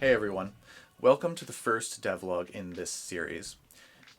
Hey everyone, welcome to the first devlog in this series.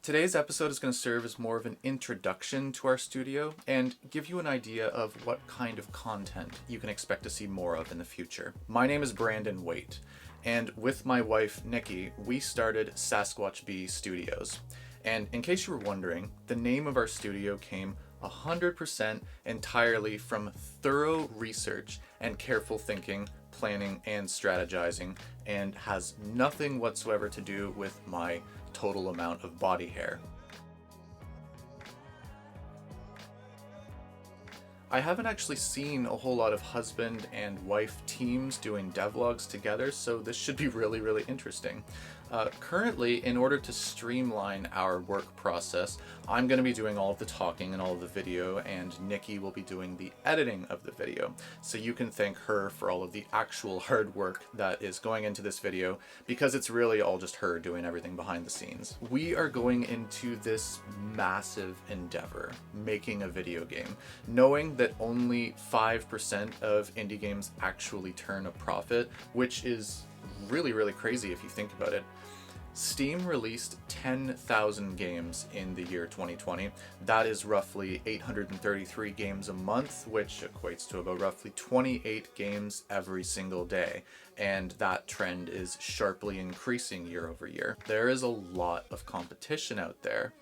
Today's episode is going to serve as more of an introduction to our studio and give you an idea of what kind of content you can expect to see more of in the future. My name is Brandon Waite, and with my wife Nikki, we started Sasquatch B Studios. And in case you were wondering, the name of our studio came 100% entirely from thorough research and careful thinking, planning, and strategizing, and has nothing whatsoever to do with my total amount of body hair. I haven't actually seen a whole lot of husband and wife teams doing devlogs together, so this should be really interesting. Currently, in order to streamline our work process, I'm going to be doing all of the talking and all of the video, and Nikki will be doing the editing of the video. So you can thank her for all of the actual hard work that is going into this video, because it's really all just her doing everything behind the scenes. We are going into this massive endeavor, making a video game, knowing that only 5% of indie games actually turn a profit, which is really crazy if you think about it. Steam released 10,000 games in the year 2020. That is roughly 833 games a month, which equates to about roughly 28 games every single day. And that trend is sharply increasing year over year. There is a lot of competition out there,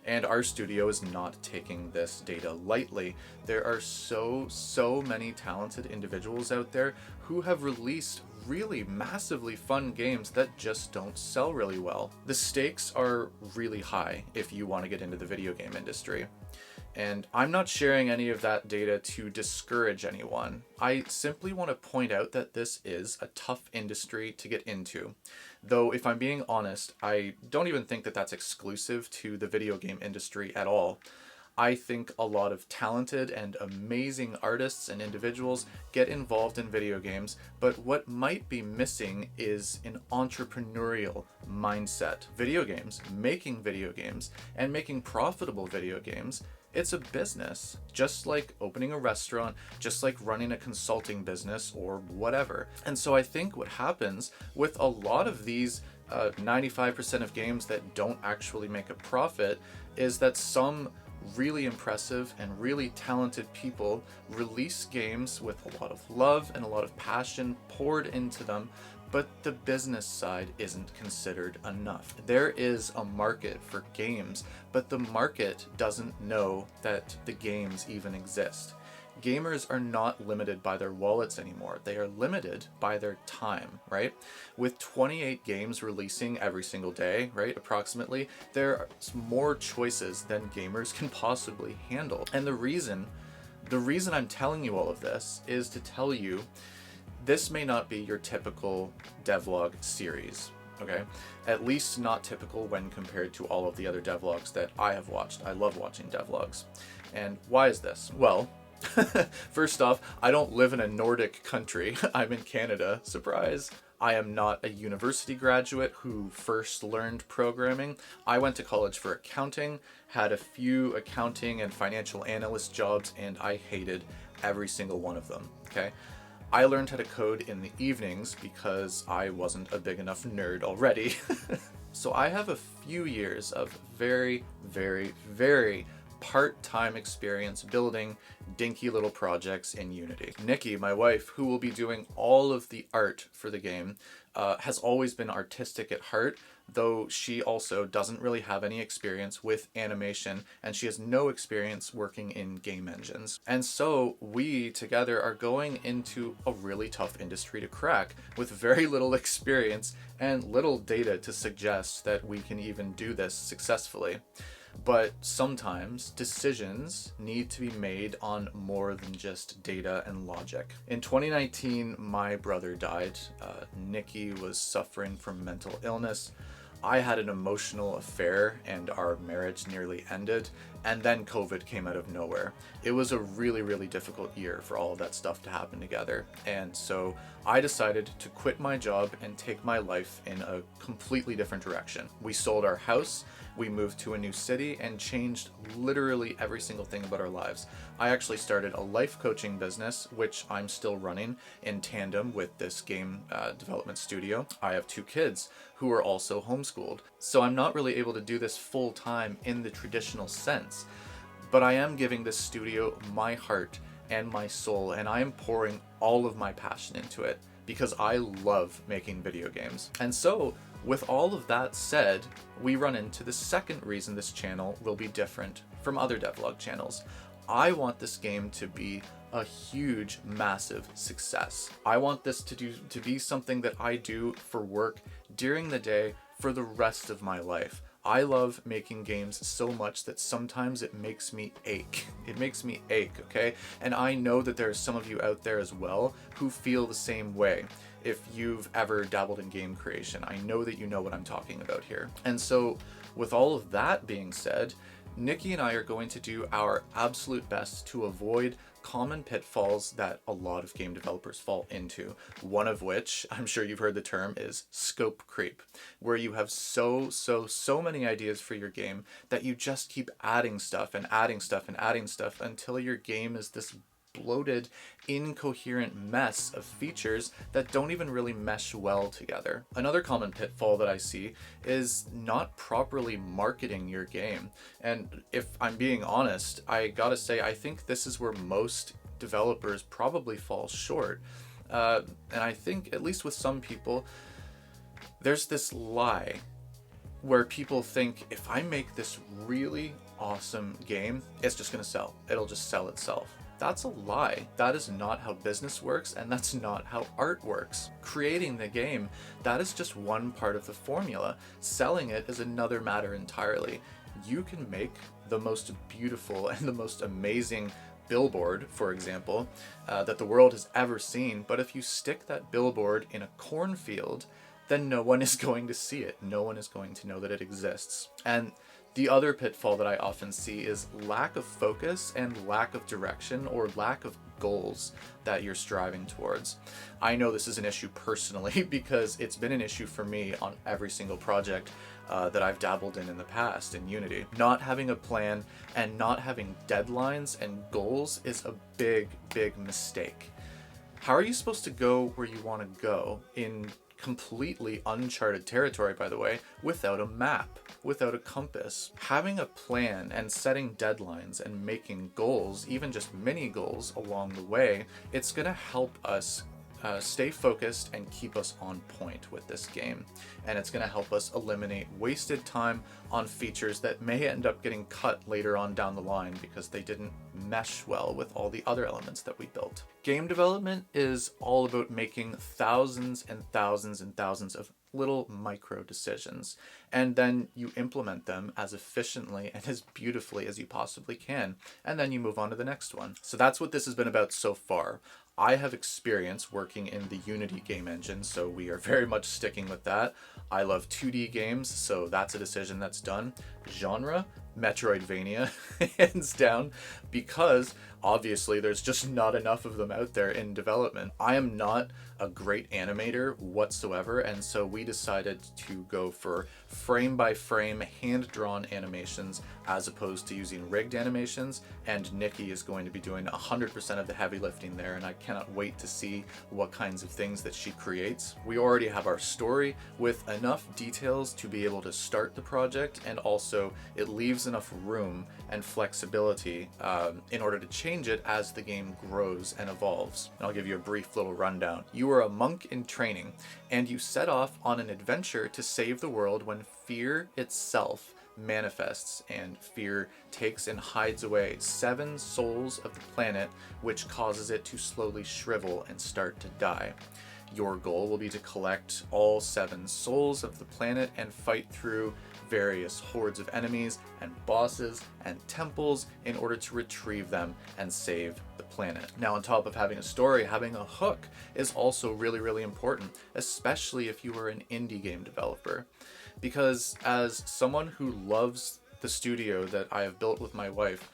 and our studio is not taking this data lightly. There are so many talented individuals out there who have released really massively fun games that just don't sell really well. The stakes are really high if you want to get into the video game industry. And I'm not sharing any of that data to discourage anyone. I simply want to point out that this is a tough industry to get into. Though, if I'm being honest, I don't even think that that's exclusive to the video game industry at all. I think a lot of talented and amazing artists and individuals get involved in video games, but what might be missing is an entrepreneurial mindset. Video games, and making profitable video games, it's a business, just like opening a restaurant, just like running a consulting business or whatever. And so I think what happens with a lot of these 95% of games that don't actually make a profit is that some really impressive and really talented people release games with a lot of love and a lot of passion poured into them, but the business side isn't considered enough. There is a market for games, but the market doesn't know that the games even exist. Gamers are not limited by their wallets anymore. They are limited by their time, right? With 28 games releasing every single day, right, approximately, there are more choices than gamers can possibly handle. And the reason I'm telling you all of this is to tell you this may not be your typical devlog series, okay? At least not typical when compared to all of the other devlogs that I have watched. I love watching devlogs. And why is this? Well, first off, I don't live in a Nordic country. I'm in Canada. Surprise! I am not a university graduate who first learned programming. I went to college for accounting, had a few accounting and financial analyst jobs, and I hated every single one of them, okay? I learned how to code in the evenings because I wasn't a big enough nerd already. So I have a few years of very part-time experience building dinky little projects in Unity. Nikki, my wife, who will be doing all of the art for the game, has always been artistic at heart, though she also doesn't really have any experience with animation, and she has no experience working in game engines. And so we together are going into a really tough industry to crack with very little experience and little data to suggest that we can even do this successfully. But sometimes decisions need to be made on more than just data and logic. In 2019, my brother died. Nikki was suffering from mental illness. I had an emotional affair and our marriage nearly ended. And then COVID came out of nowhere. It was a really, really difficult year for all of that stuff to happen together. And so I decided to quit my job and take my life in a completely different direction. We sold our house, we moved to a new city, and changed literally every single thing about our lives. I actually started a life coaching business, which I'm still running in tandem with this game development studio. I have 2 kids who are also homeschooled. So I'm not really able to do this full time in the traditional sense, but I am giving this studio my heart and my soul, and I am pouring all of my passion into it because I love making video games. And so, with all of that said, we run into the second reason this channel will be different from other devlog channels. I want this game to be a huge, massive success. I want this to be something that I do for work during the day for the rest of my life. I love making games so much that sometimes it makes me ache. It makes me ache, okay? And I know that there are some of you out there as well who feel the same way. If you've ever dabbled in game creation, I know that you know what I'm talking about here. And so, with all of that being said, Nikki and I are going to do our absolute best to avoid common pitfalls that a lot of game developers fall into. One of which, I'm sure you've heard the term, is scope creep, where you have so many ideas for your game that you just keep adding stuff and adding stuff and adding stuff until your game is this bloated, incoherent mess of features that don't even really mesh well together. Another common pitfall that I see is not properly marketing your game. And if I'm being honest, I gotta say, I think this is where most developers probably fall short. And I think, at least with some people, there's this lie where people think, if I make this really awesome game, it's just gonna sell. It'll just sell itself. That's a lie. That is not how business works, and that's not how art works. Creating the game, that is just one part of the formula. Selling it is another matter entirely. You can make the most beautiful and the most amazing billboard, for example, that the world has ever seen, but if you stick that billboard in a cornfield, then no one is going to see it. No one is going to know that it exists. And the other pitfall that I often see is lack of focus and lack of direction, or lack of goals that you're striving towards. I know this is an issue personally because it's been an issue for me on every single project that I've dabbled in the past in Unity. Not having a plan and not having deadlines and goals is a big mistake. How are you supposed to go where you want to go in completely uncharted territory, by the way, without a map, without a compass? Having a plan and setting deadlines and making goals, even just mini goals along the way, it's gonna help us stay focused and keep us on point with this game. And it's gonna help us eliminate wasted time on features that may end up getting cut later on down the line because they didn't mesh well with all the other elements that we built. Game development is all about making thousands and thousands and thousands of little micro decisions, and then you implement them as efficiently and as beautifully as you possibly can, and then you move on to the next one. So that's what this has been about so far. I have experience working in the Unity game engine, so we are very much sticking with that. I love 2D games, so that's a decision that's done. Genre, Metroidvania, hands down, because obviously there's just not enough of them out there in development. I am not a great animator whatsoever, and so we decided to go for frame by frame hand-drawn animations as opposed to using rigged animations, and Nikki is going to be doing 100% of the heavy lifting there, and I cannot wait to see what kinds of things that she creates. We already have our story with enough details to be able to start the project, and also it leaves enough room and flexibility in order to change it as the game grows and evolves. And I'll give you a brief little rundown. You are a monk in training, and you set off on an adventure to save the world when fear itself manifests, and fear takes and hides away 7 souls of the planet, which causes it to slowly shrivel and start to die. Your goal will be to collect all 7 souls of the planet and fight through various hordes of enemies and bosses and temples in order to retrieve them and save the planet. Now, on top of having a story, having a hook is also really important, especially if you are an indie game developer. Because as someone who loves the studio that I have built with my wife,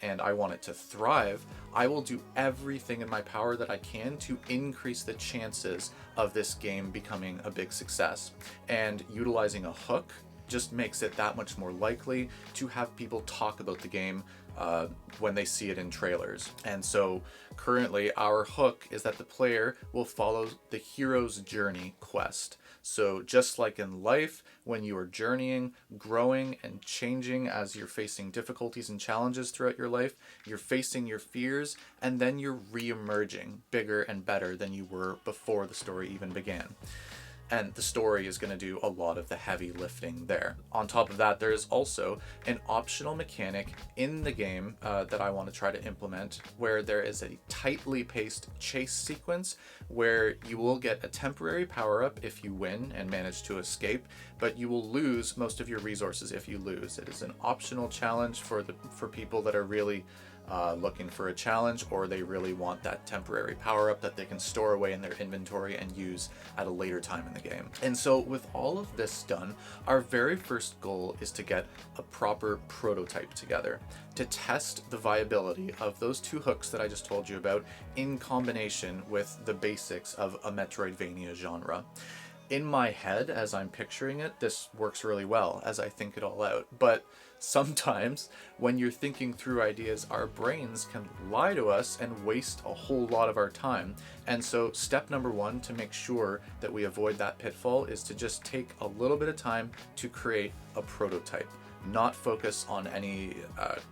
and I want it to thrive, I will do everything in my power that I can to increase the chances of this game becoming a big success. And utilizing a hook just makes it that much more likely to have people talk about the game when they see it in trailers. And so currently our hook is that the player will follow the hero's journey quest. So just like in life, when you are journeying, growing, and changing as you're facing difficulties and challenges throughout your life, you're facing your fears, and then you're re-emerging bigger and better than you were before the story even began. And the story is going to do a lot of the heavy lifting there. On top of that, there is also an optional mechanic in the game that I want to try to implement, where there is a tightly paced chase sequence where you will get a temporary power-up if you win and manage to escape, but you will lose most of your resources if you lose. It is an optional challenge for people that are really looking for a challenge, or they really want that temporary power-up that they can store away in their inventory and use at a later time in the game. And so with all of this done, our very first goal is to get a proper prototype together to test the viability of those two hooks that I just told you about in combination with the basics of a Metroidvania genre. In my head, as I'm picturing it, this works really well as I think it all out. But sometimes when you're thinking through ideas, our brains can lie to us and waste a whole lot of our time. And so step number one to make sure that we avoid that pitfall is to just take a little bit of time to create a prototype. Not focus on any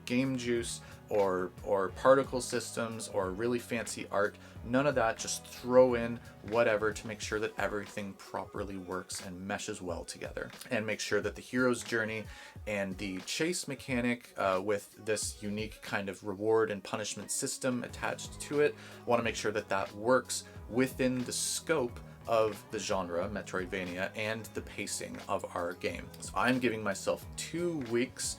game juice or particle systems or really fancy art. None of that. Just throw in whatever to make sure that everything properly works and meshes well together. And make sure that the hero's journey and the chase mechanic with this unique kind of reward and punishment system attached to it, I want to make sure that that works within the scope of the genre, Metroidvania, and the pacing of our game. So I'm giving myself 2 weeks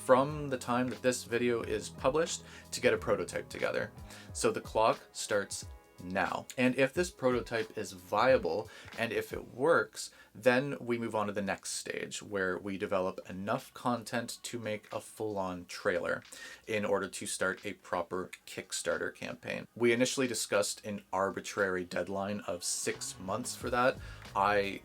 from the time that this video is published to get a prototype together. So the clock starts now. And if this prototype is viable and if it works, then we move on to the next stage where we develop enough content to make a full-on trailer in order to start a proper Kickstarter campaign. We initially discussed an arbitrary deadline of 6 months for that. I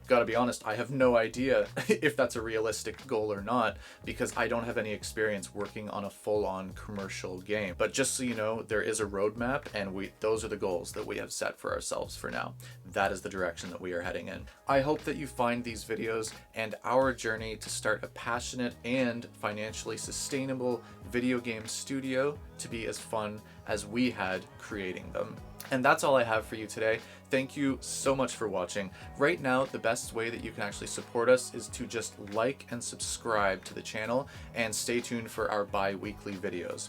gotta be honest, I have no idea if that's a realistic goal or not, because I don't have any experience working on a full-on commercial game. But just so you know, there is a roadmap, and those are the goals that we have set for ourselves for now. That is the direction that we are heading in. I hope that you find these videos and our journey to start a passionate and financially sustainable video game studio to be as fun as we had creating them. And that's all I have for you today. Thank you so much for watching. Right now, the best way that you can actually support us is to just like and subscribe to the channel and stay tuned for our bi-weekly videos.